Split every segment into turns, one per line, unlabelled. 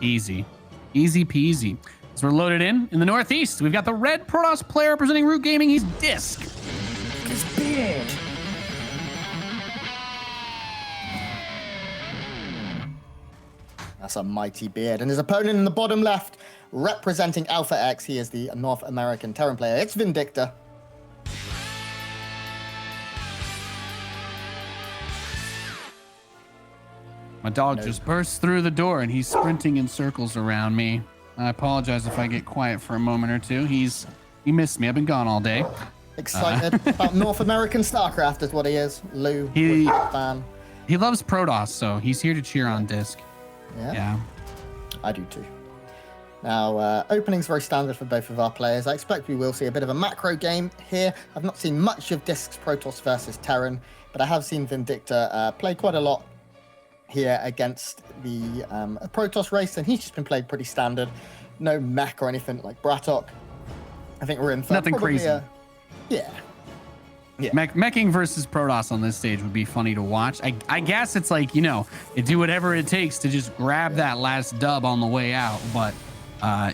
Easy. Easy peasy. So we're loaded in the Northeast. We've got the red Protoss player representing Root Gaming. He's DisK.
His beard. That's a mighty beard. And his opponent in the bottom left, representing Alpha X, he is the North American Terran player. It's Vindicta.
My dog just burst through the door and he's sprinting in circles around me. I apologize if I get quiet for a moment or two. He missed me. I've been gone all day.
Excited about North American StarCraft is what he is. Lou, fan.
He loves Protoss, so he's here to cheer on DisK. Yeah.
I do too. Now, opening's very standard for both of our players. I expect we will see a bit of a macro game here. I've not seen much of DisK's Protoss versus Terran, but I have seen Vindicta play quite a lot here against the Protoss race, and he's just been played pretty standard. No mech or anything like Brattok. I think we're in for
nothing crazy.
Yeah.
Meching versus Protoss on this stage would be funny to watch. I guess it's like, you know, you do whatever it takes to just grab that last dub on the way out. But,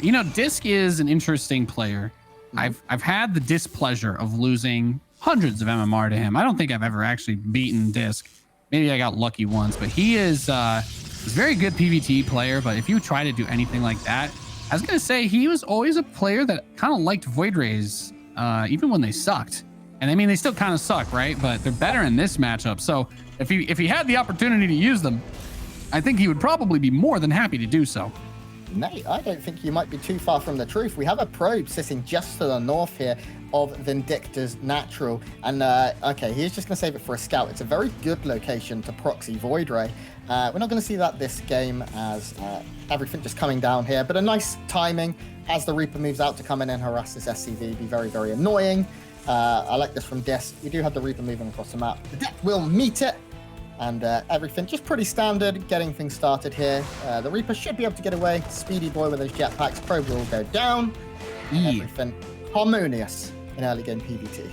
you know, DisK is an interesting player. I've had the displeasure of losing hundreds of MMR to him. I don't think I've ever actually beaten DisK. Maybe I got lucky once, but he is a very good PvT player. But if you try to do anything like that, I was going to say he was always a player that kind of liked Void Rays, even when they sucked. And I mean, they still kind of suck, right? But they're better in this matchup. So if he had the opportunity to use them, I think he would probably be more than happy to do so.
Nate, I don't think you might be too far from the truth. We have a probe sitting just to the north here of Vindicta's natural. And, okay, he's just going to save it for a scout. It's a very good location to proxy Void Ray. We're not going to see that this game as everything just coming down here, but a nice timing as the Reaper moves out to come in and harass this SCV. Be very, very annoying. I like this from DisK. We do have the Reaper moving across the map. The deck will meet it. And everything just pretty standard, getting things started here. The Reaper should be able to get away. Speedy boy with those jetpacks. Probe will go down. Everything harmonious in early game PvT.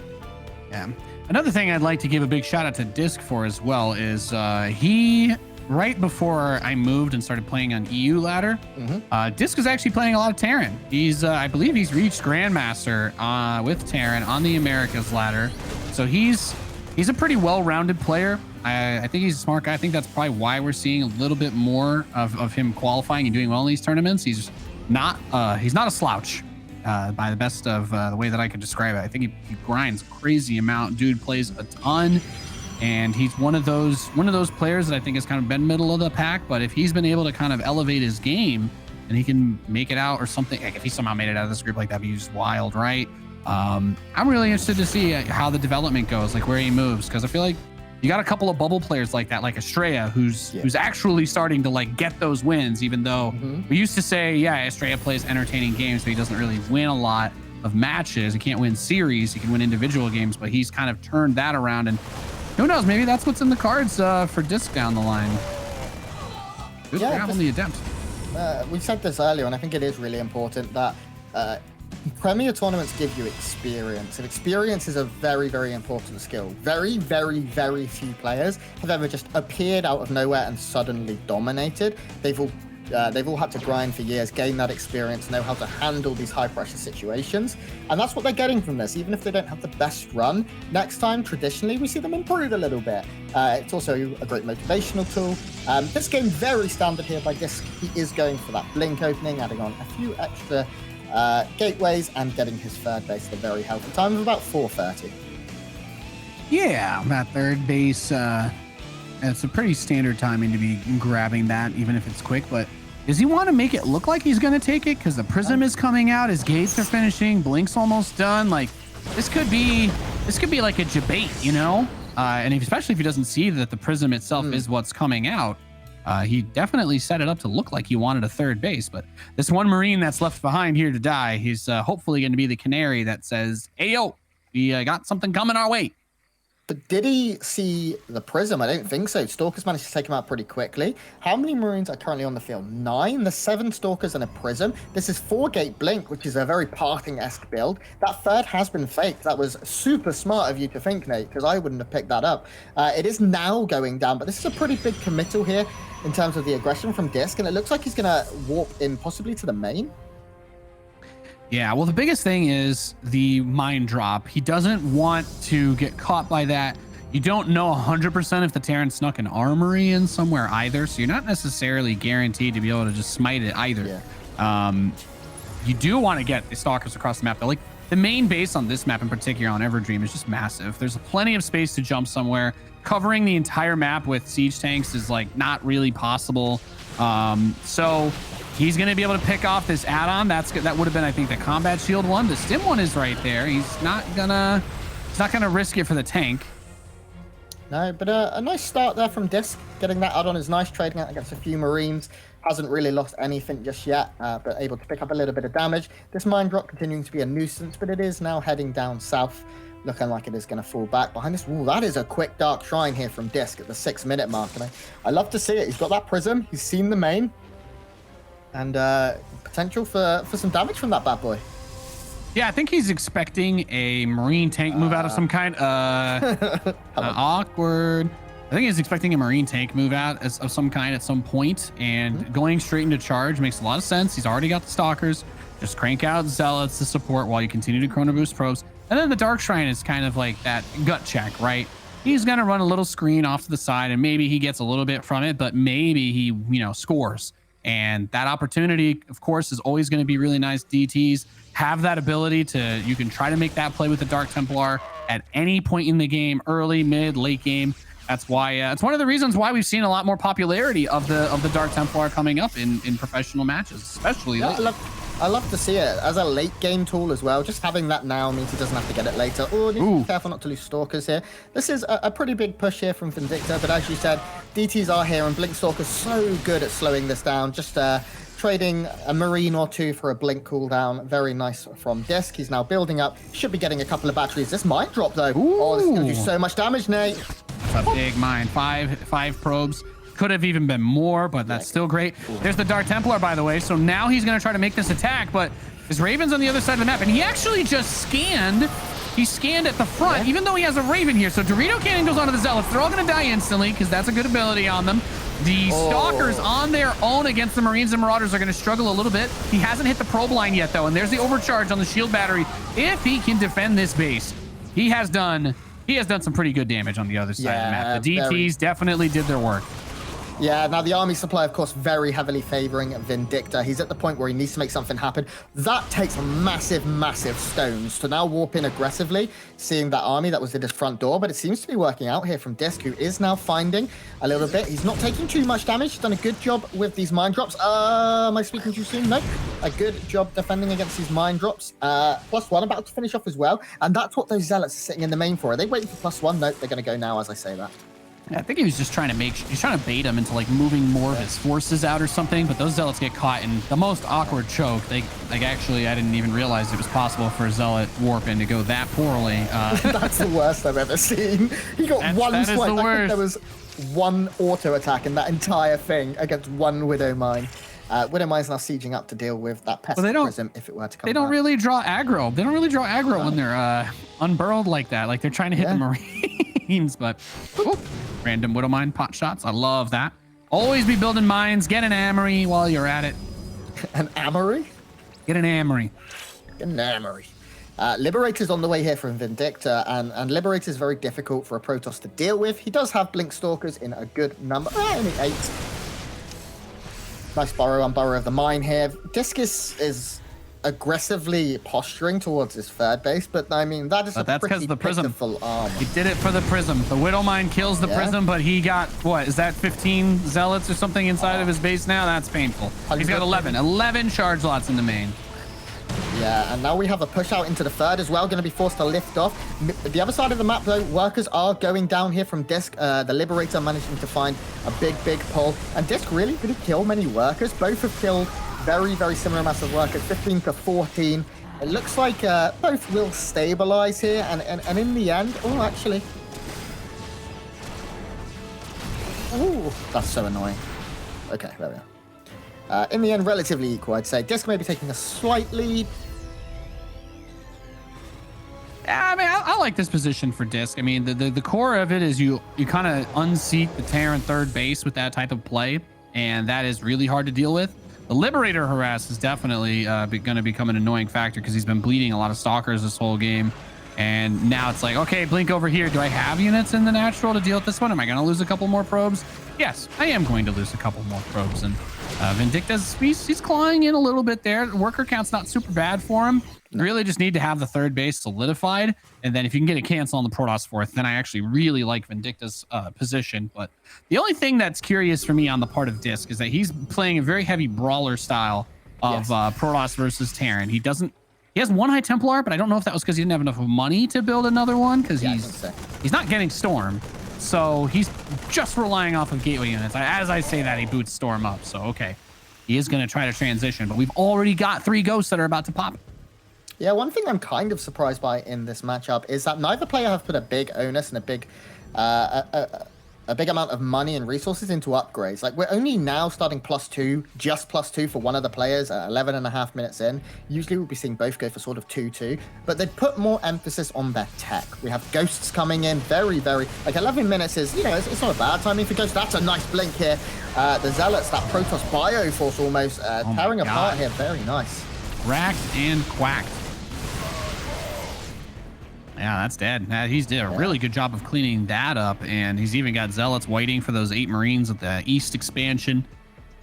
Yeah. Another thing I'd like to give a big shout out to DisK for as well is he, right before I moved and started playing on EU ladder, DisK is actually playing a lot of Terran. He's, I believe he's reached Grandmaster with Terran on the Americas ladder. So he's a pretty well-rounded player. I think he's a smart guy. I think that's probably why we're seeing a little bit more of him qualifying and doing well in these tournaments. He's not a slouch by the best of the way that I could describe it. I think he grinds a crazy amount. Dude plays a ton, and he's one of those players that I think has kind of been middle of the pack. But if he's been able to kind of elevate his game and he can make it out or something, like if he somehow made it out of this group like that, that'd be just wild, right? I'm really interested to see how the development goes, like where he moves, because I feel like you got a couple of bubble players like that, like Estrella, who's actually starting to like get those wins, even though we used to say, yeah, Estrella plays entertaining games, but he doesn't really win a lot of matches. He can't win series. He can win individual games, but he's kind of turned that around. And who knows, maybe that's what's in the cards for DisK down the line. Good grab on the attempt.
We said this earlier, and I think it is really important that Premier tournaments give you experience, and experience is a very, very important skill. Very, very, very few players have ever just appeared out of nowhere and suddenly dominated. They've all had to grind for years, gain that experience, know how to handle these high-pressure situations, and that's what they're getting from this. Even if they don't have the best run, next time, traditionally, we see them improve a little bit. It's also a great motivational tool. This game, very standard here by DisK. He is going for that blink opening, adding on a few extra gateways and getting his third base at a very healthy time of about 4:30.
Yeah, that third base, it's a pretty standard timing to be grabbing that, even if it's quick. But does he want to make it look like he's going to take it? Because the Prism is coming out, his gates are finishing, Blink's almost done. Like, this could be like a debate, you know? And especially if he doesn't see that the Prism itself is what's coming out. He definitely set it up to look like he wanted a third base, but this one Marine that's left behind here to die, he's hopefully going to be the canary that says, hey, yo, we got something coming our way.
But did he see the Prism? I don't think so. Stalkers managed to take him out pretty quickly. How many Marines are currently on the field? 9. There's 7 Stalkers and a Prism. This is 4-gate Blink, which is a very parting-esque build. That third has been faked. That was super smart of you to think, Nate, because I wouldn't have picked that up. It is now going down, but this is a pretty big committal here. in terms of the aggression from DisK, and it looks like he's going to warp in possibly to the main.
Yeah, well, the biggest thing is the mine drop. He doesn't want to get caught by that. You don't know 100% if the Terran snuck an armory in somewhere either, so you're not necessarily guaranteed to be able to just smite it either. Yeah. You do want to get the stalkers across the map, though. Like, the main base on this map in particular on Everdream is just massive. There's plenty of space to jump somewhere. Covering the entire map with siege tanks is like not really possible. So he's going to be able to pick off this add-on. That would have been, I think, the combat shield one. The stim one is right there. He's not gonna risk it for the tank.
No, but a nice start there from DisK. Getting that add-on is nice. Trading out against a few Marines. Hasn't really lost anything just yet, but able to pick up a little bit of damage. This mine drop continuing to be a nuisance, but it is now heading down south, looking like it is going to fall back behind this. Ooh, that is a quick dark shrine here from DisK at the 6-minute mark. And I love to see it. He's got that prism. He's seen the main. And potential for some damage from that bad boy. Yeah,
I think he's expecting a Marine tank move out of some kind. Awkward. I think he's expecting a Marine tank move out of some kind at some point, and going straight into charge makes a lot of sense. He's already got the stalkers. Just crank out zealots to support while you continue to chrono boost probes. And then the dark shrine is kind of like that gut check, right? He's gonna run a little screen off to the side, and maybe he gets a little bit from it, but maybe he, scores. And that opportunity, of course, is always going to be really nice. DTs have that ability to, you can try to make that play with the Dark Templar at any point in the game, early, mid, late game. That's why it's one of the reasons why we've seen a lot more popularity of the Dark Templar coming up in professional matches, especially.
Yeah, I love to see it as a late game tool as well. Just having that now means he doesn't have to get it later. Oh, need to be careful not to lose stalkers here. This is a pretty big push here from Vindicta, but as you said, DTs are here, and Blink Stalker's so good at slowing this down. Just trading a Marine or two for a Blink cooldown. Very nice from DisK. He's now building up. Should be getting a couple of batteries. This might drop, though. Oh, this is going to do so much damage, Nate.
It's a big mine. Five probes. Could have even been more, but that's still great. There's the Dark Templar, by the way. So now he's going to try to make this attack, but his Raven's on the other side of the map, and he actually just scanned. He scanned at the front, even though he has a Raven here. So Dorito Cannon goes onto the Zealots. They're all going to die instantly because that's a good ability on them. The Stalkers on their own against the Marines and Marauders are going to struggle a little bit. He hasn't hit the probe line yet, though, and there's the overcharge on the shield battery. If he can defend this base, he has done some pretty good damage on the other side of the map. The DTs definitely did their work.
Yeah, now the army supply, of course, very heavily favoring Vindicta. He's at the point where he needs to make something happen. That takes massive, massive stones to now warp in aggressively, seeing that army that was at his front door. But it seems to be working out here from DisK, who is now finding a little bit. He's not taking too much damage. He's done a good job with these mine drops. Am I speaking too soon? No. A good job defending against these mine drops. +1 about to finish off as well. And that's what those zealots are sitting in the main for. Are they waiting for +1? Nope, they're going to go now as I say that.
I think he was just trying to bait him into like moving more of his forces out or something, but those zealots get caught in the most awkward choke. Actually, I didn't even realize it was possible for a zealot warp in to go that poorly.
That's the worst I've ever seen. He got one swipe. I think there was one auto attack in that entire thing against one Widow Mine. Widow Mine's now sieging up to deal with that pest prism if it were to come.
They don't really draw aggro. They don't really draw aggro when they're unburrowed like that. Like they're trying to hit the Marines, but random Widow Mine pot shots. I love that. Always be building mines. Get an Amory while you're at it.
An Amory?
Get an Amory.
Get an Amory. Liberator's on the way here from Vindicta, and Liberator's very difficult for a Protoss to deal with. He does have Blink Stalkers in a good number. Only 8. Nice burrow on burrow of the mine here. DisK is aggressively posturing towards his third base, but I mean that's because the prism.
He did it for the prism. The Widow Mine kills the prism, but he got what is that 15 zealots or something inside of his base now? That's painful. He's got 11 charge lots in the main.
Yeah, and now we have a push out into the third as well, going to be forced to lift off. The other side of the map, though, workers are going down here from DisK. The Liberator managing to find a big pull. And DisK really didn't kill many workers. Both have killed very, very similar amounts of workers, 15 to 14. It looks like both will stabilize here. And in the end, actually. Oh, that's so annoying. Okay, there we are. In the end, relatively equal, I'd say. DisK may be taking a slight lead.
I mean, I like this position for DisK. I mean, the core of it is you kind of unseat the Terran third base with that type of play. and that is really hard to deal with. The Liberator harass is definitely going to become an annoying factor because he's been bleeding a lot of stalkers this whole game. And now it's like, okay, blink over here. Do I have units in the natural to deal with this one? Am I going to lose a couple more probes? Yes, I am going to lose a couple more probes. And Vindicta's, he's clawing in a little bit there. Worker count's not super bad for him. You really just need to have the third base solidified. And then if you can get a cancel on the Protoss fourth, then I actually really like Vindicta's position. But the only thing that's curious for me on the part of DisK is that he's playing a very heavy brawler style of Protoss versus Terran. He has one High Templar, but I don't know if that was because he didn't have enough money to build another one, because he's not getting Storm. So he's just relying off of gateway units. As I say that, he boots Storm up. So, okay, he is going to try to transition, but we've already got 3 ghosts that are about to pop.
Yeah, one thing I'm kind of surprised by in this matchup is that neither player have put a big onus and a big amount of money and resources into upgrades. Like, we're only now starting +2, just +2 for one of the players at 11.5 minutes in. Usually we'd be seeing both go for sort of 2-2, but they put more emphasis on their tech. We have ghosts coming in very, like 11 minutes is, you know, it's not a bad timing for ghosts. That's a nice blink here. The Zealots, that Protoss Bioforce almost tearing apart here. Very nice.
Racked and quacked. Yeah, that's dead. He's did a really good job of cleaning that up, and he's even got Zealots waiting for those 8 Marines with the East expansion.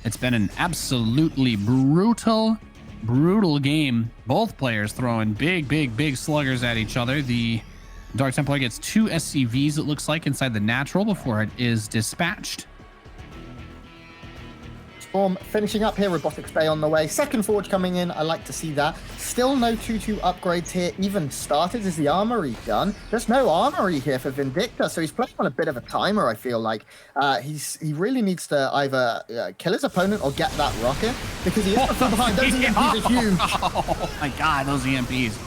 It's been an absolutely brutal game. Both players throwing big sluggers at each other. The Dark Templar gets 2 SCVs, it looks like, inside the natural before it is dispatched.
Storm finishing up here, Robotics Bay on the way. Second Forge coming in, I like to see that. Still no 2-2 upgrades here, even started. Is the Armory done? There's no Armory here for Vindicta, so he's playing on a bit of a timer, I feel like. He really needs to either kill his opponent or get that rocket, because he is from behind. Those EMPs are huge.
Oh my god, those EMPs.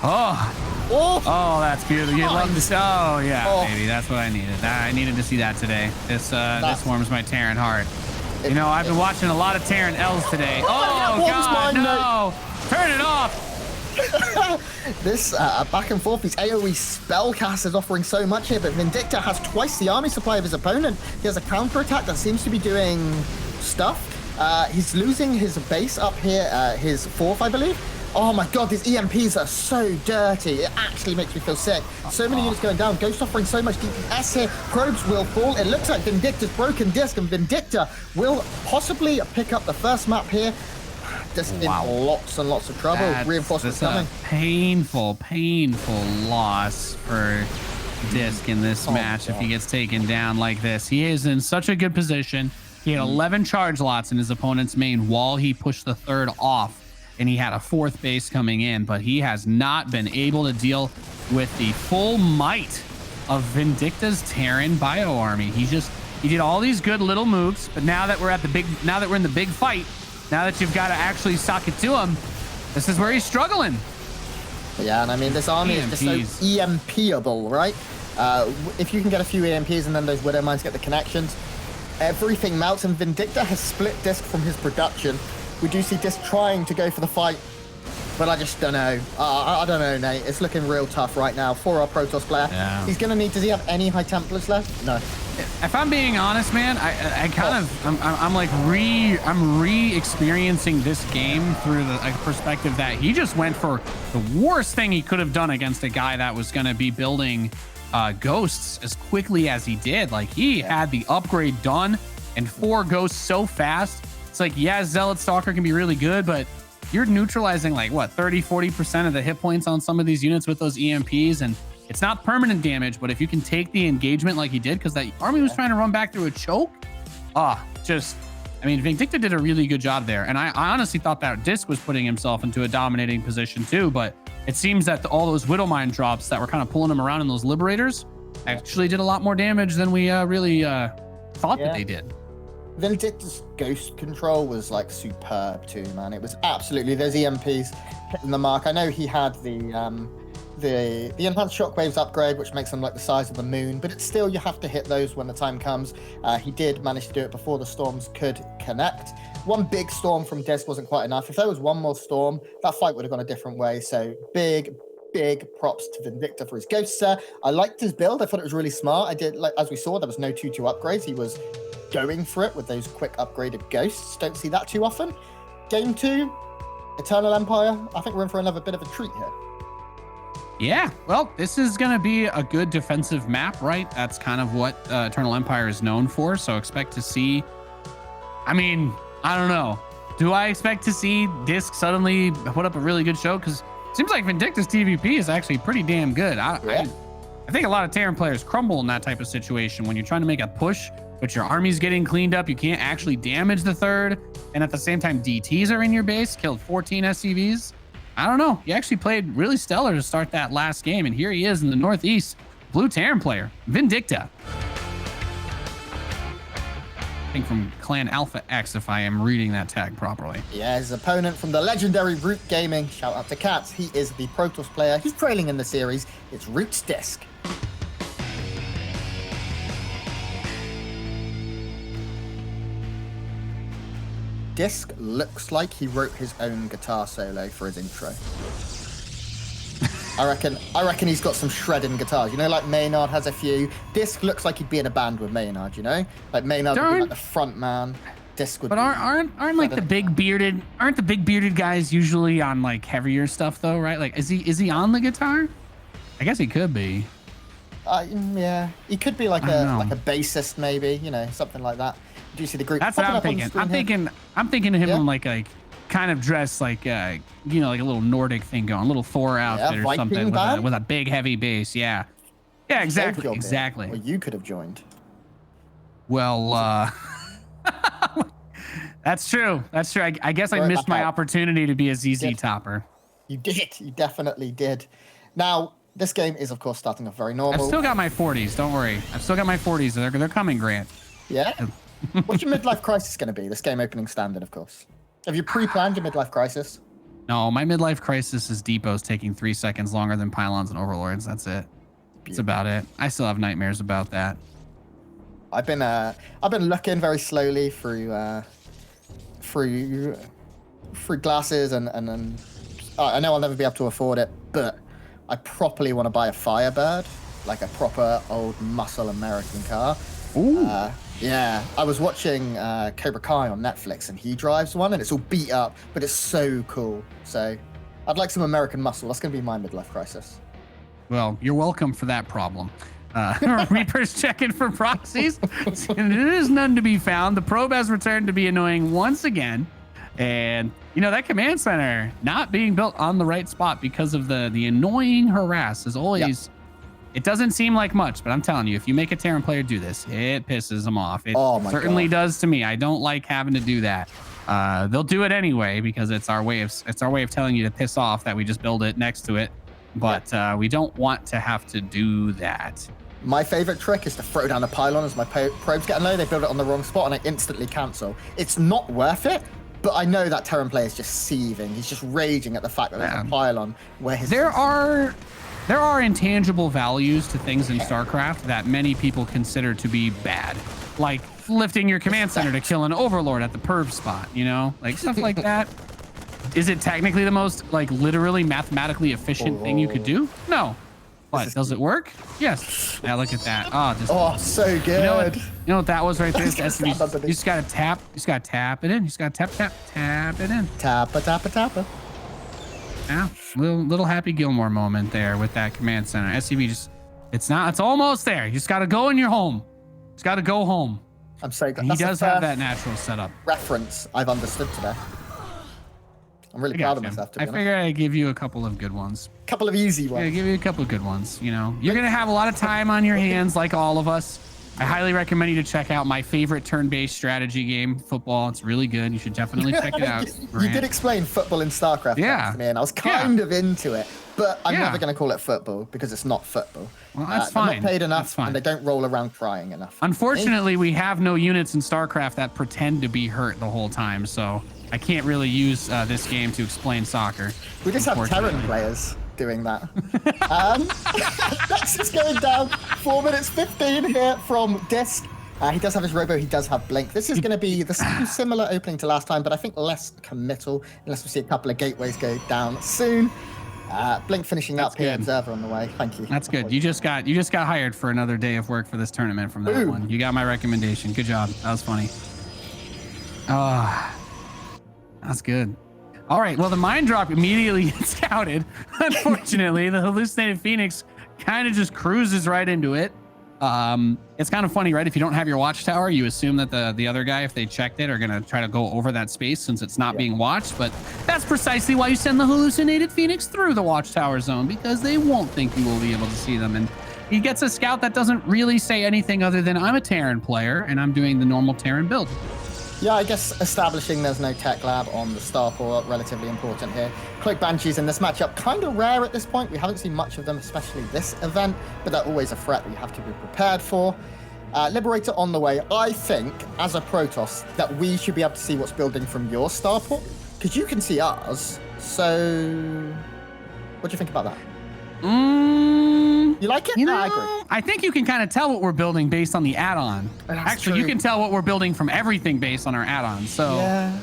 Oh, that's beautiful. You love this. Oh yeah, baby, that's what I needed. I needed to see that today. This warms my Terran heart. You know, I've been watching a lot of Terran L's today. Oh, God, no. Turn it off.
This back and forth, these AoE spellcasters offering so much here, but Vindicta has twice the army supply of his opponent. He has a counterattack that seems to be doing stuff. He's losing his base up here, his 4th, I believe. Oh my god, these EMPs are so dirty. It actually makes me feel sick. So many units going down. Ghost offering so much DPS here. Probes will fall. It looks like Vindicta's broken DisK, and Vindicta will possibly pick up the first map here. Just in lots and lots of trouble. Reinforcements coming.
Painful loss for DisK in this match if he gets taken down like this. He is in such a good position. He had 11 charge lots in his opponent's main while he pushed the 3rd off. And he had a 4th base coming in, but he has not been able to deal with the full might of Vindicta's Terran bio army. He did all these good little moves, but now that we're in the big fight, now that you've got to actually sock it to him, this is where he's struggling.
Yeah, and I mean, this army is just so EMP-able, right? If you can get a few EMPs and then those Widow Mines get the connections, everything melts, and Vindicta has split DisK from his production. We do see DisK trying to go for the fight, but I just don't know. I don't know, Nate. It's looking real tough right now for our Protoss player. Yeah. He's going to need, does he have any High Templars left? No.
If I'm being honest, man, I'm re-experiencing this game through the perspective that he just went for the worst thing he could have done against a guy that was going to be building ghosts as quickly as he did. Like, he had the upgrade done and 4 ghosts so fast. It's like, yeah, Zealot Stalker can be really good, but you're neutralizing like what, 30-40% of the hit points on some of these units with those EMPs, and it's not permanent damage, but if you can take the engagement like he did, because that army was trying to run back through a choke. I mean, Vindicta did a really good job there, and I honestly thought that DisK was putting himself into a dominating position too, but it seems that all those Widowmine drops that were kind of pulling him around in those Liberators actually did a lot more damage than we really thought that they did.
Vindicta's ghost control was like superb too, man. It was absolutely, those EMPs hitting the mark. I know he had the enhanced shockwaves upgrade, which makes them like the size of the moon, but it's still, you have to hit those when the time comes. He did manage to do it before the storms could connect. One big storm from DisK wasn't quite enough. If there was one more storm, that fight would have gone a different way. So big props to Vindicta for his ghosts there. I liked his build. I thought it was really smart. I did, like, as we saw, there was no 2-2 upgrades. He was going for it with those quick upgraded ghosts. Don't see that too often. Game 2, Eternal Empire. I think we're in for another bit of a treat here.
Yeah, well, this is going to be a good defensive map, right? That's kind of what Eternal Empire is known for. So expect to see, I mean, I don't know. Do I expect to see DisK suddenly put up a really good show? Because it seems like Vindicta's TVP is actually pretty damn good. I think a lot of Terran players crumble in that type of situation when you're trying to make a push, but your army's getting cleaned up. You can't actually damage the third. And at the same time, DTs are in your base, killed 14 SCVs. I don't know. He actually played really stellar to start that last game. And here he is in the Northeast, blue Terran player, Vindicta. I think from Clan Alpha X, if I am reading that tag properly.
Yeah, his opponent from the legendary Root Gaming. Shout out to Cats. He is the Pro Tour player. He's trailing in the series. It's Root's DisK. DisK looks like he wrote his own guitar solo for his intro. I reckon he's got some shredding guitars. You know, like Maynard has a few. DisK looks like he'd be in a band with Maynard, you know? Like Maynard would be like the front man. DisK would
But aren't like the big bearded guys usually on like heavier stuff though, right? Like is he on the guitar? I guess he could be.
Yeah, he could be like a bassist maybe, you know, something like that. Do you see the group?
That's what I'm thinking. I'm thinking of him like kind of dressed like you know, like a little Nordic thing going, a little Thor outfit or something with a big heavy bass. Yeah, exactly.
Well, you could have joined.
Well, that's true. I guess I missed my opportunity to be a ZZ topper.
You did. You definitely did. Now, this game is of course starting off very normal.
I've still got my 40s. Don't worry. I've still got my 40s. They're coming, Grant.
Yeah. What's your midlife crisis going to be? This game opening standard, of course. Have you pre-planned your midlife crisis?
No, my midlife crisis is depots taking 3 seconds longer than pylons and overlords. That's it. That's about it. I still have nightmares about that.
I've been looking very slowly through glasses and I know I'll never be able to afford it, but I properly want to buy a Firebird, like a proper old muscle American car.
Ooh.
Yeah, I was watching Cobra Kai on Netflix, and he drives one, and it's all beat up, but it's so cool. So I'd like some American muscle. That's going to be my midlife crisis.
Well, you're welcome for that problem. Reaper's checking for proxies. There is none to be found. The probe has returned to be annoying once again. And, you know, that command center not being built on the right spot because of the annoying harass is always... Yep. It doesn't seem like much, but I'm telling you, if you make a Terran player do this, it pisses them off. It certainly does to me. I don't like having to do that. They'll do it anyway because it's our way of telling you to piss off that we just build it next to it. But we don't want to have to do that.
My favorite trick is to throw down a pylon as my probes get low. They build it on the wrong spot and I instantly cancel. It's not worth it, but I know that Terran player is just seething. He's just raging at the fact that there's a pylon where his...
There are intangible values to things in StarCraft that many people consider to be bad, like lifting your command center to kill an overlord at the perv spot, you know, like stuff like that. Is it technically the most like literally mathematically efficient thing you could do? No. But does it work? Yes. Yeah, look at that. Oh,
so good.
You know what that was right there? You just gotta tap. You just gotta tap it in. You just gotta tap it in.
Tappa.
Yeah, little Happy Gilmore moment there with that command center. SCV just, it's almost there. You just got to go and you're home. Just got to go home.
I'm so glad.
He does have that natural setup.
Reference I've understood today. I'm really proud of myself, to be honest.
I figured I'd give you a couple of good ones.
A couple of easy ones.
Yeah, give you a couple of good ones. You know, you're going to have a lot of time on your hands like all of us. I highly recommend you to check out my favorite turn-based strategy game, football. It's really good. You should definitely check it out.
You did explain football in StarCraft to me, and I was kind of into it, but I'm never going to call it football because it's not football.
Well, that's fine.
They're not paid enough, and they don't roll around crying enough.
Unfortunately, we have no units in StarCraft that pretend to be hurt the whole time, so I can't really use this game to explain soccer.
We just have Terran players doing that. That's just going down. 4 minutes 15 here from DisK. He does have his robo, he does have blink. This is going to be the similar opening to last time, but I think less committal, unless we see a couple of gateways go down soon. Blink finishing
That's
up here,
good.
Observer on the way. Thank you.
That's good. You just got hired for another day of work for this tournament from that
Boom.
one. You got my recommendation. Good job. That was funny. That's good. All right. Well, the mine drop immediately gets scouted. Unfortunately, the hallucinated Phoenix kind of just cruises right into it. It's kind of funny, right? If you don't have your watchtower, you assume that the other guy, if they checked it, are gonna try to go over that space since it's not being watched. But that's precisely why you send the hallucinated Phoenix through the watchtower zone, because they won't think you will be able to see them. And he gets a scout that doesn't really say anything other than I'm a Terran player and I'm doing the normal Terran build.
Yeah, I guess establishing there's no tech lab on the starport, relatively important here. Cloak Banshees in this matchup, kind of rare at this point. We haven't seen much of them, especially this event, but they're always a threat that you have to be prepared for. Liberator on the way. I think, as a Protoss, that we should be able to see what's building from your starport, because you can see ours. So, what do you think about that? You like it?
You know,
I agree.
I think you can kind of tell what we're building based on the add-on. Actually, you can tell what we're building from everything based on our add-on. So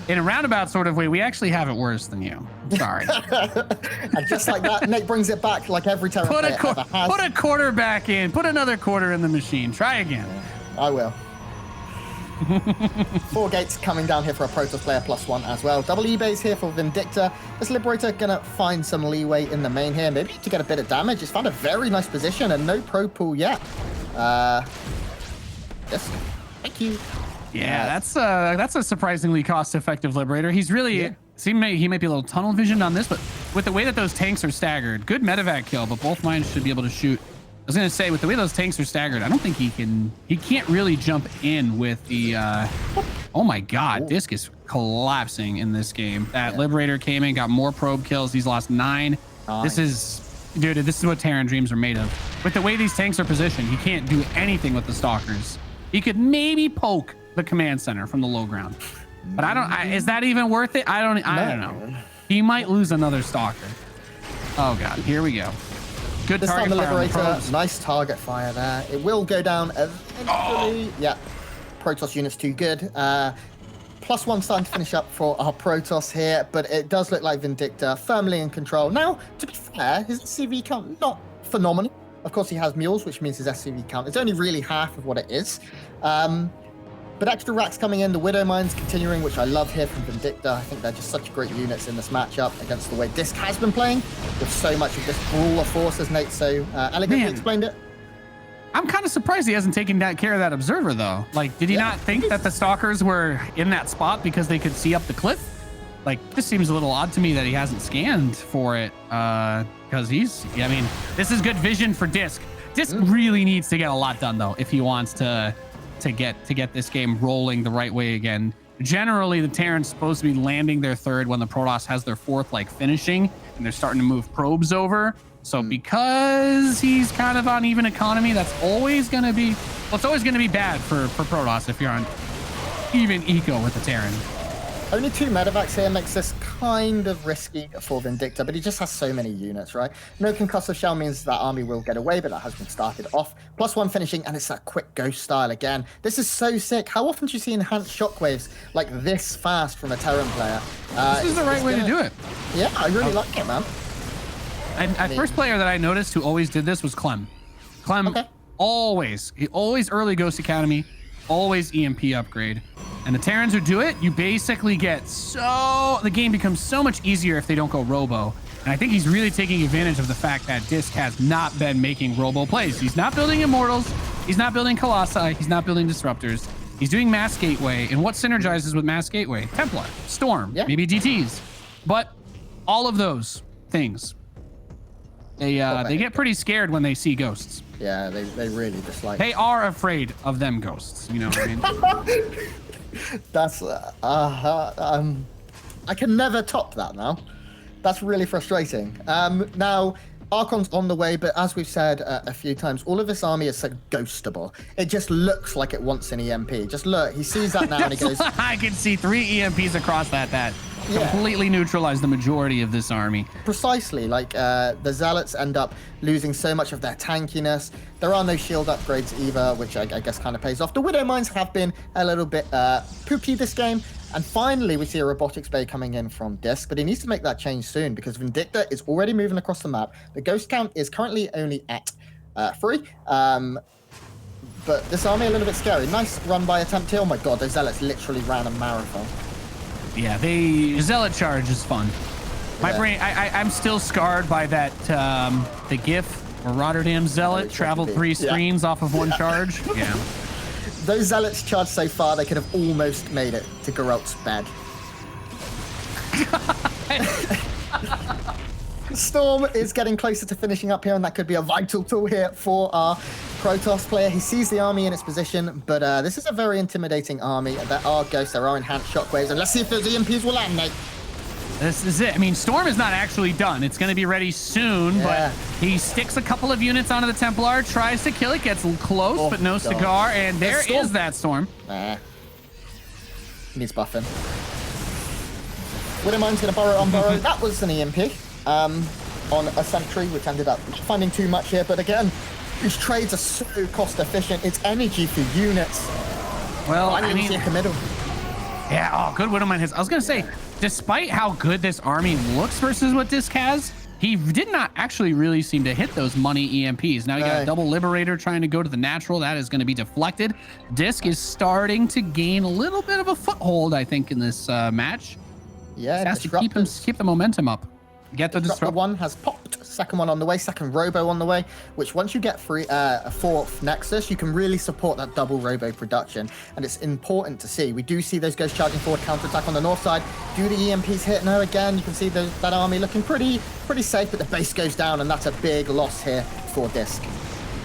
in a roundabout sort of way, we actually have it worse than you. Sorry.
And just like that, Nick brings it back like every Terran player ever has.
Put a quarter back in. Put another quarter in the machine. Try again.
I will. 4 gates coming down here for a Protoss player +1 as well. Double eBays here for Vindicta. This Liberator gonna find some leeway in the main here, maybe to get a bit of damage. It's found a very nice position and no probe pool yet. Yes. Thank you.
Yeah, that's a surprisingly cost-effective Liberator. He's really he might be a little tunnel visioned on this, but with the way that those tanks are staggered, good medevac kill, but both mines should be able to shoot. I was gonna say, with the way those tanks are staggered, I don't think he can't really jump in with the, oh my God, DisK is collapsing in this game. That Liberator came in, got more probe kills. He's lost 9. This is what Terran dreams are made of. With the way these tanks are positioned, he can't do anything with the stalkers. He could maybe poke the command center from the low ground, but is that even worth it? I don't know. He might lose another stalker. Oh God, here we go. Good
this
target
time the
fire on the
Liberator,
probes.
nice target fire there. It will go down eventually. Yeah, Protoss unit's too good. +1 starting to finish up for our Protoss here, but it does look like Vindicta firmly in control. Now, to be fair, his SCV count, not phenomenal. Of course, he has mules, which means his SCV count is only really half of what it is. But extra racks coming in, the Widow Mines continuing, which I love here from Vindicta. I think they're just such great units in this matchup against the way DisK has been playing, with so much of this brawler force, as Nate so elegantly explained it.
I'm kind of surprised he hasn't taken care of that observer, though. Like, did he not think that the stalkers were in that spot because they could see up the cliff? Like, this seems a little odd to me that he hasn't scanned for it, because I mean, this is good vision for DisK. DisK really needs to get a lot done, though, if he wants to get this game rolling the right way again. Generally, the Terran's supposed to be landing their 3rd when the Protoss has their 4th, like, finishing, and they're starting to move probes over. So because he's kind of on even economy, that's always going to be, well, it's always going to be bad for Protoss if you're on even eco with the Terran.
Only 2 medevacs here makes this kind of risky for Vindicta, but he just has so many units, right? No concussive shell means that army will get away, but that has been started off. +1 finishing, and it's that quick ghost style again. This is so sick. How often do you see enhanced shockwaves like this fast from a Terran player?
This is the right way to do it.
Yeah, I really like it, man.
First player that I noticed who always did this was Clem. Clem always early Ghost Academy, always EMP upgrade. And the Terrans who do it, you basically get the game becomes so much easier if they don't go robo. And I think he's really taking advantage of the fact that DisK has not been making robo plays. He's not building Immortals, he's not building Colossi, he's not building Disruptors. He's doing Mass Gateway, and what synergizes with Mass Gateway? Templar, Storm, maybe DTs. But all of those things, they get pretty scared when they see ghosts.
Yeah, they really dislike.
They are afraid of them ghosts. You know what I mean?
That's I can never top that now. That's really frustrating. Now Archon's on the way, but as we've said a few times, all of this army is so ghostable. It just looks like it wants an EMP. Just look, he sees that now and he goes,
I can see 3 EMPs across that completely neutralize the majority of this army.
Precisely, like the Zealots end up losing so much of their tankiness. There are no shield upgrades either, which I guess kind of pays off. The Widow Mines have been a little bit poopy this game. And finally, we see a robotics bay coming in from DisK, but he needs to make that change soon because Vindicta is already moving across the map. The ghost count is currently only at 3. But this army a little bit scary. Nice run by attempt here. Oh my god, those Zealots literally ran a marathon.
Yeah, Zealot charge is fun. My brain, I'm still scarred by that, the GIF where Rotterdam Zealot traveled 3 screens off of 1 charge. Yeah.
Those Zealots charged so far, they could have almost made it to Geralt's bed. Storm is getting closer to finishing up here, and that could be a vital tool here for our Protoss player. He sees the army in its position, but this is a very intimidating army. There are ghosts, there are enhanced shockwaves, and let's see if those EMPs will land, mate.
This is it. I mean, Storm is not actually done. It's going to be ready soon, but he sticks a couple of units onto the Templar, tries to kill it, gets close, but no cigar, and there is that Storm.
He needs buffing. Widowmine's going to borrow on borrow. That was an EMP on a sentry, which ended up finding too much here, but again, these trades are so cost efficient. It's energy for units.
Well,
I mean,
yeah, good Widowmine hits. I was going to say, despite how good this army looks versus what DisK has, he did not actually really seem to hit those money EMPs. Now you got a double Liberator trying to go to the natural. That is going to be deflected. DisK is starting to gain a little bit of a foothold, I think, in this match.
Yeah,
has to keep the momentum up. Get the Disruptor.
One has popped, second one on the way, second Robo on the way, which once you get a 4th Nexus, you can really support that double Robo production. And it's important to see. We do see those ghosts charging forward, counterattack on the north side. Do the EMPs hit? No, again, you can see that army looking pretty safe, but the base goes down, and that's a big loss here for DisK.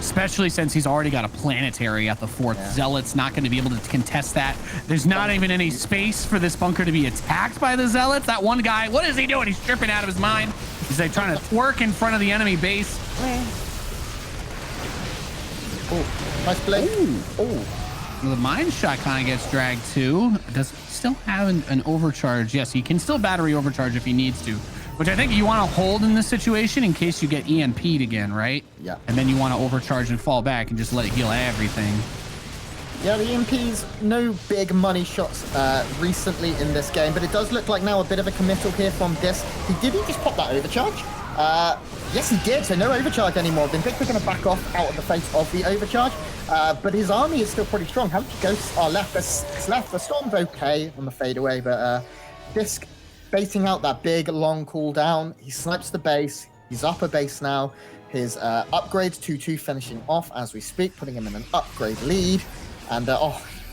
Especially since he's already got a planetary at the 4th. Zealot's not going to be able to contest that. There's not even any space for this bunker to be attacked by the Zealots. That one guy, what is he doing? He's tripping out of his mind. He's like trying to twerk in front of the enemy base.
Oh, nice play.
The mine shot kind of gets dragged too. Does still have an overcharge. Yes, he can still battery overcharge if he needs to, which I think you want to hold in this situation in case you get EMP'd again, right?
Yeah.
And then you want to overcharge and fall back and just let it heal everything.
Yeah, the EMPs, no big money shots recently in this game, but it does look like now a bit of a committal here from DisK. He didn't just pop that overcharge. Yes, he did, so no overcharge anymore. Vindicta going to back off out of the face of the overcharge, but his army is still pretty strong. How many ghosts are left? It's left. The Storm's okay on the fadeaway, but DisK baiting out that big, long cooldown. He snipes the base. He's up a base now. His upgrades 2-2 finishing off as we speak, putting him in an upgrade lead. And,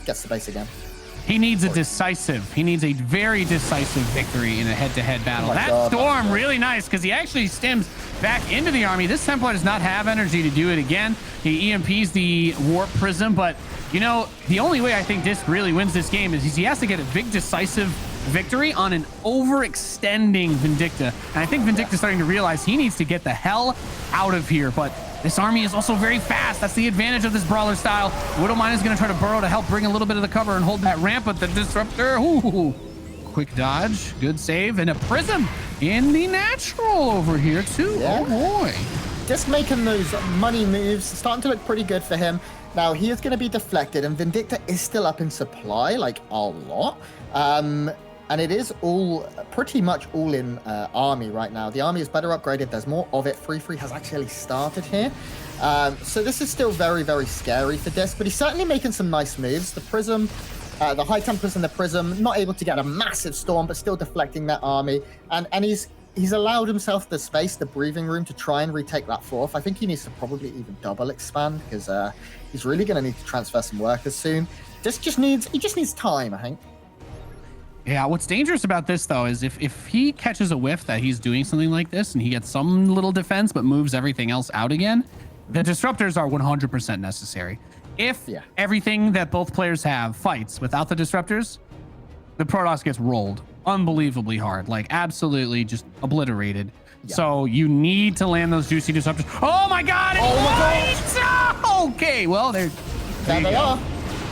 gets the base again.
He needs a very decisive victory in a head-to-head battle. Storm, really nice, because he actually stems back into the army. This Templar does not have energy to do it again. He EMPs the Warp Prism, but, you know, the only way I think DisK really wins this game is he has to get a big, decisive victory on an overextending Vindicta. And I think Vindicta's starting to realize he needs to get the hell out of here, but this army is also very fast. That's the advantage of this brawler style. Widowmine is going to try to burrow to help bring a little bit of the cover and hold that ramp, but the Disruptor, quick dodge, good save, and a Prism in the natural over here too. Oh boy.
Just making those money moves, starting to look pretty good for him. Now he is going to be deflected, and Vindicta is still up in supply, like a lot. And it is pretty much all in army right now. The army is better upgraded. There's more of it. 3-3 has actually started here. So this is still very, very scary for DisK, but he's certainly making some nice moves. The Prism, the High Templars and the Prism, not able to get a massive Storm, but still deflecting that army. And he's allowed himself the space, the breathing room to try and retake that 4th. I think he needs to probably even double expand because he's really going to need to transfer some workers soon. He just needs time, I think.
Yeah, what's dangerous about this, though, is if he catches a whiff that he's doing something like this and he gets some little defense but moves everything else out again, the Disruptors are 100% necessary. If everything that both players have fights without the Disruptors, the Protoss gets rolled unbelievably hard, like absolutely just obliterated. Yeah. So you need to land those juicy Disruptors. Oh my God! Okay, well, there they are.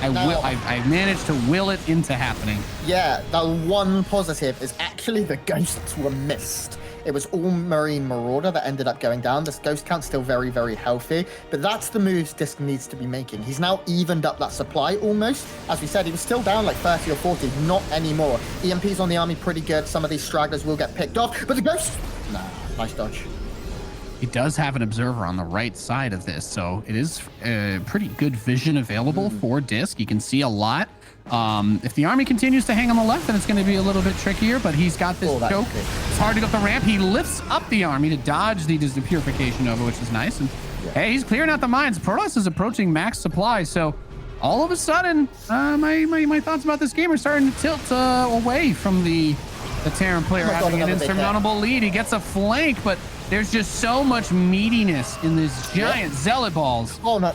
I managed to will it into happening.
Yeah, the one positive is actually the ghosts were missed. It was all Marine Marauder that ended up going down. This ghost count's still very, very healthy, but that's the moves DisK needs to be making. He's now evened up that supply almost. As we said, he was still down like 30 or 40, not anymore. EMPs on the army pretty good. Some of these stragglers will get picked off, but the ghost, nah, nice dodge.
He does have an observer on the right side of this, so it is pretty good vision available for DisK. He can see a lot. If the army continues to hang on the left, then it's going to be a little bit trickier, but he's got this choke. It's hard to get the ramp. He lifts up the army to dodge the Purification Nova, which is nice. And hey, he's clearing out the mines. Protoss is approaching max supply, so all of a sudden, my thoughts about this game are starting to tilt away from the Terran player having an insurmountable lead. He gets a flank, but there's just so much meatiness in these giant zealot balls.
Oh, no.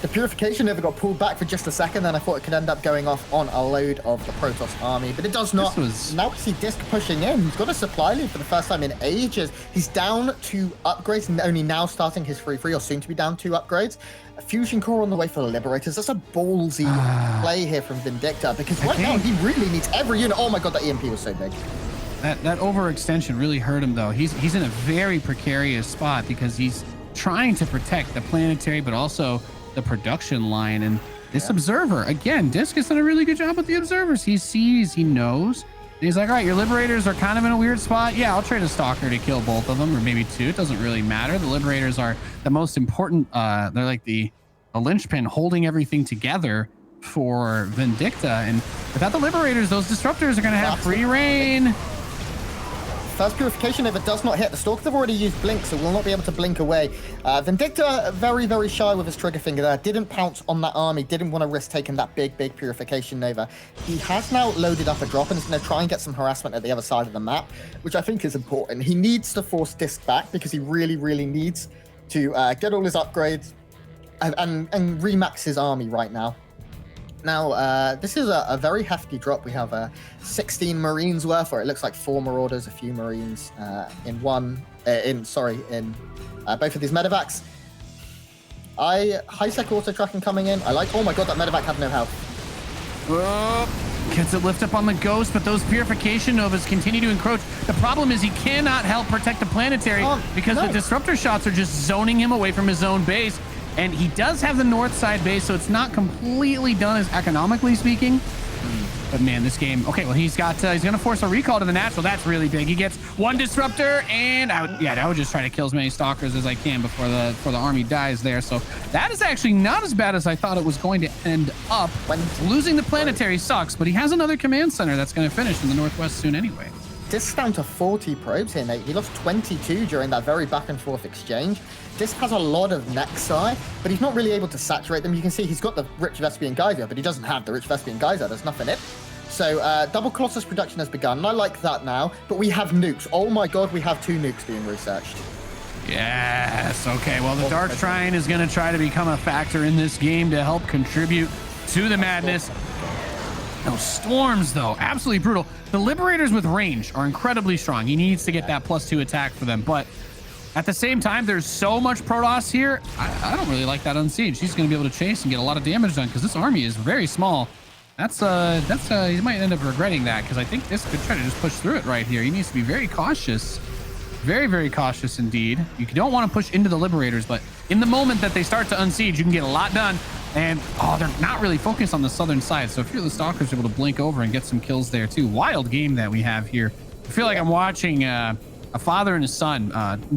The Purification Nova got pulled back for just a second, then I thought it could end up going off on a load of the Protoss army, but it does not. Now we see DisK pushing in. He's got a supply lead for the first time in ages. He's down 2 upgrades and only now starting his 3-3, or soon to be down 2 upgrades. A Fusion Core on the way for the Liberators. That's a ballsy play here from Vindicta, because right now he really needs every unit. Oh my god, that EMP was so big.
That overextension really hurt him, though. He's in a very precarious spot because he's trying to protect the planetary, but also the production line. And this observer, again, DisK has done a really good job with the observers. He sees, he knows. And he's like, all right, your Liberators are kind of in a weird spot. Yeah, I'll trade a Stalker to kill both of them, or maybe 2. It doesn't really matter. The Liberators are the most important. They're like the linchpin holding everything together for Vindicta. And without the Liberators, those Disruptors are going to have free reign.
First Purification Nova does not hit. The Stalkers have already used Blink, so will not be able to blink away. Vindicta, very, very shy with his trigger finger there. Didn't pounce on that army. Didn't want to risk taking that big Purification Nova. He has now loaded up a drop and is going to try and get some harassment at the other side of the map, which I think is important. He needs to force DisK back because he really, really needs to get all his upgrades and remax his army right now. Now, this is a very hefty drop. We have 16 Marines worth, or it looks like 4 Marauders, a few Marines in both of these medevacs. High-sec auto tracking coming in. I like, oh my god, that medevac had no health.
Gets it lift up on the Ghost, but those Purification Novas continue to encroach. The problem is he cannot help protect the planetary because the Disruptor shots are just zoning him away from his own base. And he does have the north side base, so it's not completely done as economically speaking. But man, this game, okay, well, he's going to force a recall to the natural. That's really big. He gets 1 Disruptor, and I would just try to kill as many Stalkers as I can before the army dies there. So that is actually not as bad as I thought it was going to end up. Losing the planetary sucks, but he has another command center that's going to finish in the northwest soon anyway.
DisK's down to 40 probes here, Nate. He lost 22 during that very back and forth exchange. DisK has a lot of Nexi, but he's not really able to saturate them. You can see he's got the Rich Vespian Geyser, but he doesn't have the Rich Vespian Geyser. There's nothing in it. So double Colossus production has begun, and I like that now. But we have nukes. Oh my god, we have 2 nukes being researched.
Yes, okay. Well, the Dark Shrine is going to try to become a factor in this game to help contribute to the madness. Those storms, though, absolutely brutal. The Liberators with range are incredibly strong. He needs to get that +2 attack for them. But at the same time, there's so much Protoss here. I don't really like that Unsiege. He's going to be able to chase and get a lot of damage done because this army is very small. He might end up regretting that because I think this could try to just push through it right here. He needs to be very cautious. Very, very cautious indeed. You don't want to push into the Liberators, but in the moment that they start to unsiege, you can get a lot done. And, they're not really focused on the southern side. So if you're the Stalkers, you're able to blink over and get some kills there too. Wild game that we have here. I feel like I'm watching a father and his son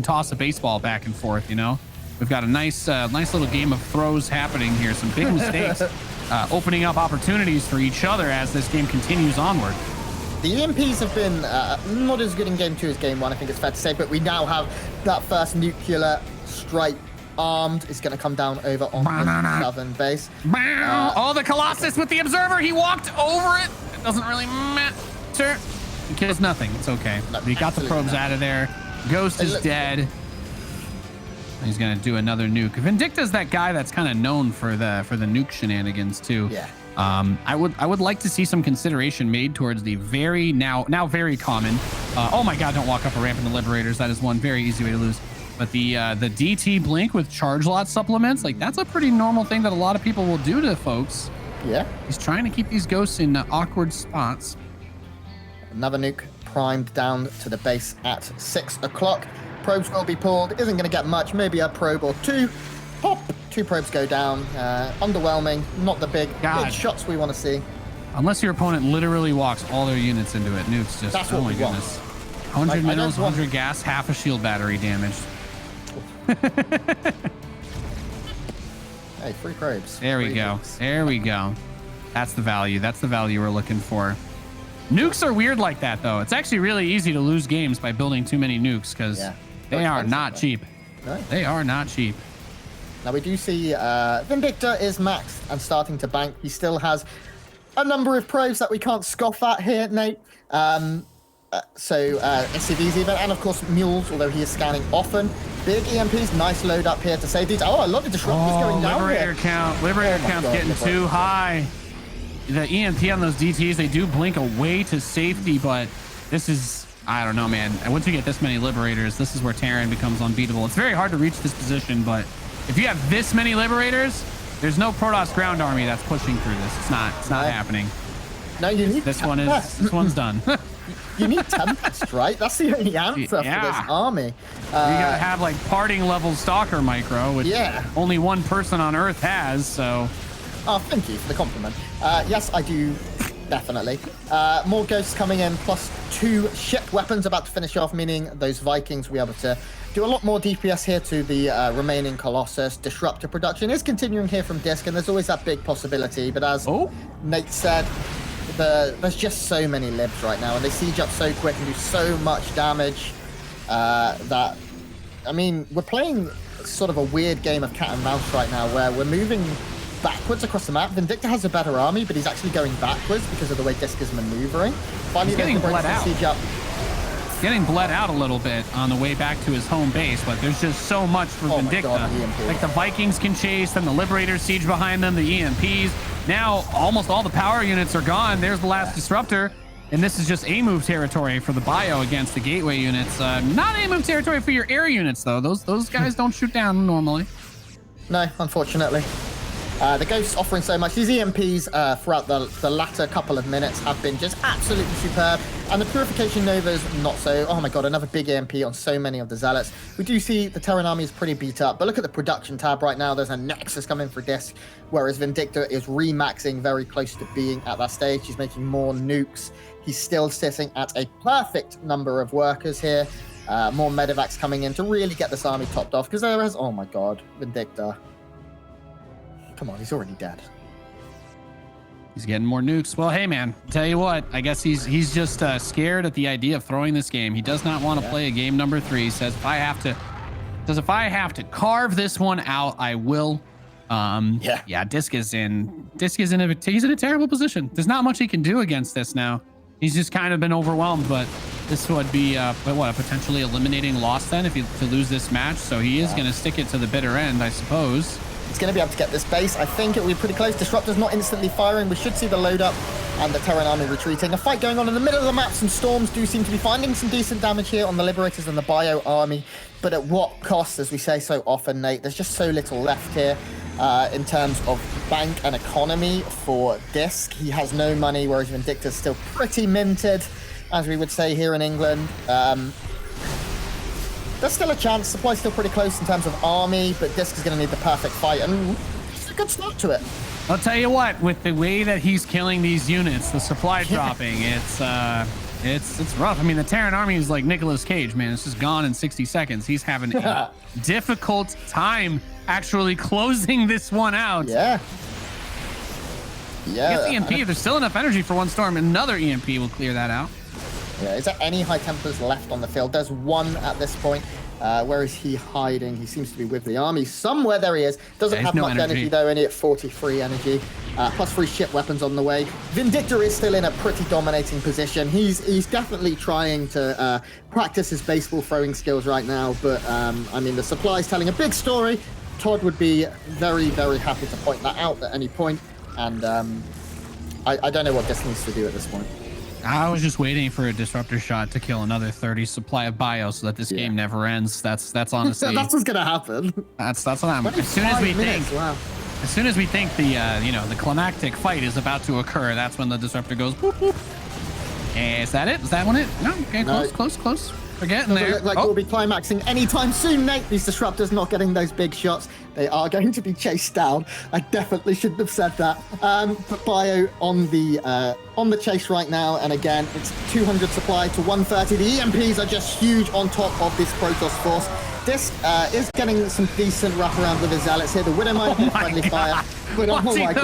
toss a baseball back and forth, you know? We've got a nice little game of throws happening here. Some big mistakes opening up opportunities for each other as this game continues onward.
The EMPs have been not as good in Game 2 as Game 1, I think it's fair to say, but we now have that first nuclear strike armed. Is going to come down over on the southern base.
The Colossus with the Observer. He walked over it. It doesn't really matter. He kills nothing. It's okay. No, he got the probes out of there. Ghost is dead. He's going to do another nuke. Vindicta's that guy that's kind of known for the nuke shenanigans too. Yeah. I would like to see some consideration made towards the now very common. Oh my God! Don't walk up a ramp in the Liberators. That is one very easy way to lose. But the DT blink with charge lot supplements, like that's a pretty normal thing that a lot of people will do to folks.
Yeah.
He's trying to keep these ghosts in awkward spots.
Another nuke primed down to the base at 6 o'clock. Probes will be pulled. Isn't going to get much. Maybe a probe or two. Pop. 2 probes go down. Underwhelming. Not the big shots we want to see.
Unless your opponent literally walks all their units into it. Nukes just,
That's
oh
what
my
we want.
goodness. 100 minerals, 100 gas, half a shield battery damaged.
Hey, 3 probes.
There we go. There we go. That's the value. That's the value we're looking for. Nukes are weird like that, though. It's actually really easy to lose games by building too many nukes because they are not cheap.
No.
They are not cheap.
Now, we do see Vindicta is maxed and starting to bank. He still has a number of probes that we can't scoff at here, Nate. SCVs even, and of course mules, although he is scanning often. Big EMPs, nice load up here to save these. Oh, a lot of disruptors going down
Liberator count's getting too high. The EMP on those DTs, they do blink away to safety, but this is, I don't know, man. Once you get this many Liberators, this is where Terran becomes unbeatable. It's very hard to reach this position, but if you have this many Liberators, there's no Protoss ground army that's pushing through this. It's not happening.
No, you need
this one's done.
You need Tempest, right? That's the only answer for this army.
You gotta have like parting level Stalker micro, which only one person on Earth has, so.
Oh, thank you for the compliment. Yes, I do, definitely. More ghosts coming in, plus 2 ship weapons about to finish off, meaning those Vikings will be able to do a lot more DPS here to the remaining Colossus. Disruptor production is continuing here from DisK, and there's always that big possibility, but as Nate said, there's just so many libs right now, and they siege up so quick and do so much damage that, I mean, we're playing sort of a weird game of cat and mouse right now, where we're moving backwards across the map. Vindicta has a better army, but he's actually going backwards because of the way DisK is maneuvering. Finally,
he's getting bled out.
Siege up.
Getting bled out a little bit on the way back to his home base, but there's just so much for Vindicta. Like the Vikings can chase, then the Liberators siege behind them, the EMPs. Now almost all the power units are gone. There's the last disruptor, and this is just A-move territory for the bio against the gateway units. Not A-move territory for your air units, though. Those guys don't shoot down normally.
No, unfortunately. The Ghosts offering so much. These EMPs throughout the latter couple of minutes have been just absolutely superb. And the Purification Novas, not so. Oh my god, another big EMP on so many of the Zealots. We do see the Terran army is pretty beat up, but look at the production tab right now. There's a Nexus coming for DisK, whereas Vindicta is remaxing, very close to being at that stage. He's making more nukes. He's still sitting at a perfect number of workers here. More medevacs coming in to really get this army topped off, because there is, oh my god, Vindicta. Come on, he's already dead.
He's getting more nukes. Well, hey, man, tell you what, I guess he's just scared at the idea of throwing this game. He does not want to play a game number 3. He says, if I have to carve this one out, I will. DisK is in a terrible position. There's not much he can do against this now. He's just kind of been overwhelmed, but this would be a potentially eliminating loss then if to lose this match. So he is going to stick it to the bitter end, I suppose.
He's going to be able to get this base. I think it will be pretty close. Disruptor's not instantly firing. We should see the load up and the Terran army retreating. A fight going on in the middle of the map. Some storms do seem to be finding some decent damage here on the Liberators and the Bio army. But at what cost, as we say so often, Nate? There's just so little left here in terms of bank and economy for DisK. He has no money, whereas Vindicta's still pretty minted, as we would say here in England. There's still a chance. Supply's still pretty close in terms of army, but DisK is going to need the perfect fight, and it's a good start to it.
I'll tell you what, with the way that he's killing these units, the supply dropping, it's rough. I mean, the Terran army is like Nicolas Cage, man. It's just gone in 60 seconds. He's having a difficult time actually closing this one out.
Yeah.
Get the EMP. If there's still enough energy for one storm, another EMP will clear that out.
Yeah, is there any high tempers left on the field? There's one at this point. Where is he hiding? He seems to be with the army somewhere. There he is. Doesn't have much energy though, only at 43 energy. Plus 3 ship weapons on the way. Vindicta is still in a pretty dominating position. He's definitely trying to practice his baseball throwing skills right now, but I mean, the supply is telling a big story. Todd would be very, very happy to point that out at any point, and I don't know what DisK needs to do at this point.
I was just waiting for a disruptor shot to kill another 30 supply of bio so that this game never ends. That's honestly
that's what's gonna happen.
That's what I'm. As soon as we think, As soon as we think the the climactic fight is about to occur, that's when the disruptor goes boop boop. Is that it? Is that one it? No. Okay,
No.
close. We're getting there.
Look like we'll be climaxing anytime soon, Nate. These disruptors not getting those big shots. They are going to be chased down. I definitely shouldn't have said that. But Bio on the chase right now, and again, it's 200 supply to 130. The EMPs are just huge on top of this Protoss force. DisK is getting some decent wraparound with his zealots here. The Widowmine friendly fire. But oh my god.